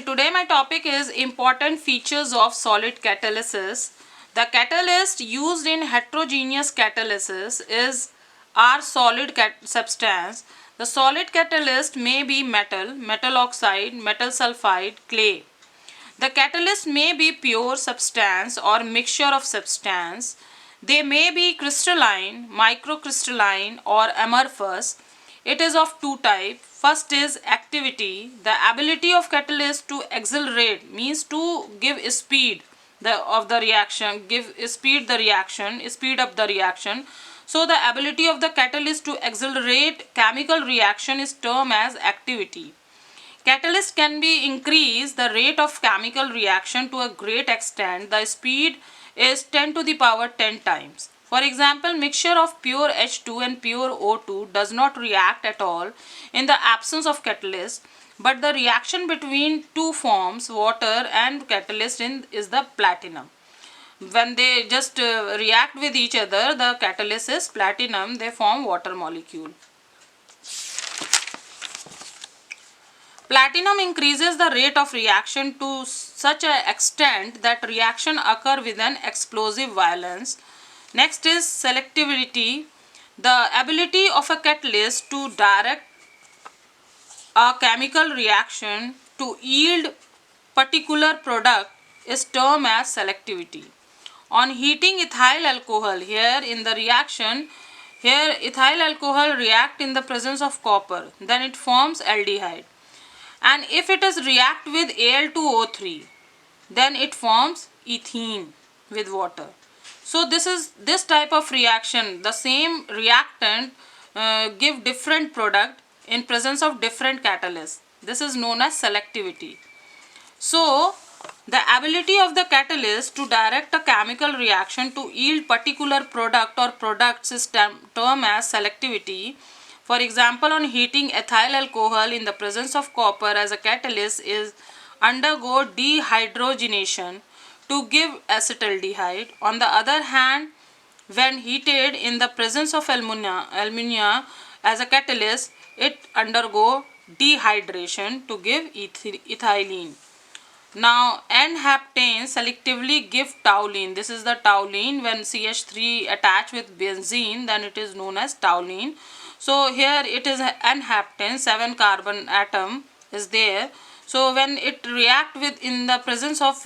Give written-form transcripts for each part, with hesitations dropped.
today my topic is important features of solid catalysis. The catalyst used in heterogeneous catalysis is our solid substance. The solid catalyst may be metal, metal oxide, metal sulfide, clay. The catalyst may be pure substance or mixture of substance. They may be crystalline, microcrystalline or amorphous. It is of two types. First is activity. The ability of catalyst to accelerate means to give speed of the reaction, speed up the reaction. So the ability of the catalyst to accelerate chemical reaction is termed as activity. Catalyst can be increase the rate of chemical reaction to a great extent. The speed is 10 to the power 10 times. For example, mixture of pure H2 and pure O2 does not react at all in the absence of catalyst, but the reaction between two forms, water and catalyst, is the platinum. When they just react with each other, the catalyst is platinum, they form water molecule. Platinum increases the rate of reaction to such an extent that reaction occur with an explosive violence. Next is selectivity. The ability of a catalyst to direct a chemical reaction to yield particular product is termed as selectivity. On heating ethyl alcohol, here ethyl alcohol react in the presence of copper, then it forms aldehyde. And if it is react with Al2O3, then it forms ethene with water. So this type of reaction, the same reactant give different product in presence of different catalysts. This is known as selectivity. So the ability of the catalyst to direct a chemical reaction to yield particular product or products is termed as selectivity. For example, on heating ethyl alcohol in the presence of copper as a catalyst is undergo dehydrogenation to give acetaldehyde. On the other hand, when heated in the presence of alumina as a catalyst, it undergo dehydration to give ethylene. Now, N-heptane selectively give toluene. This is the toluene. When CH3 attach with benzene, then it is known as toluene. So here it is N-heptane, 7 carbon atom is there. So when it react with in the presence of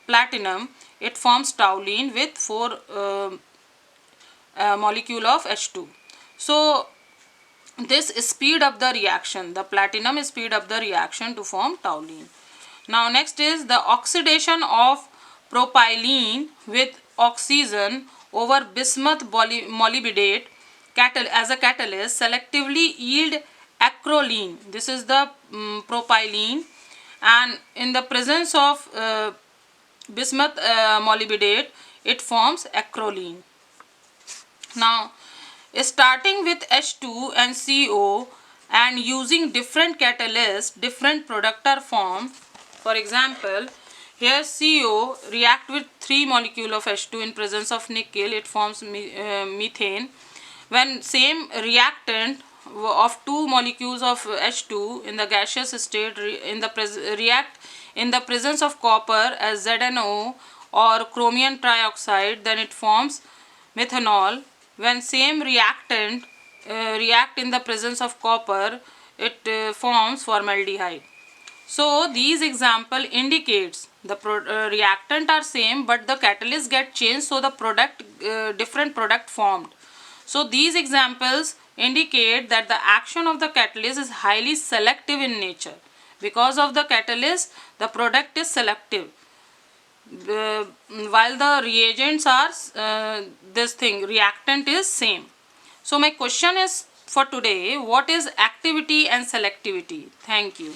platinum, it forms toluene with 4 molecule of H2. So this speed up the reaction. The platinum speed up the reaction to form toluene. Now next is the oxidation of propylene with oxygen over bismuth molybdate as a catalyst selectively yield acrolein. This is the propylene, and in the presence of bismuth molybdate, it forms acrolein. Now, starting with H2 and CO and using different catalysts, different product are formed. For example, here CO react with 3 molecule of H2 in presence of nickel, it forms methane. When same reactant of 2 molecules of H2 in the gaseous state react in the presence of copper as ZnO or chromium trioxide, then it forms methanol. When same reactant react in the presence of copper, it forms formaldehyde. So these example indicates the reactant are same, but the catalyst get changed, so the product different product formed. So these examples indicate that the action of the catalyst is highly selective in nature. Because of the catalyst, the product is selective. While the reagents are reactant is same. So my question is for today, what is activity and selectivity? Thank you.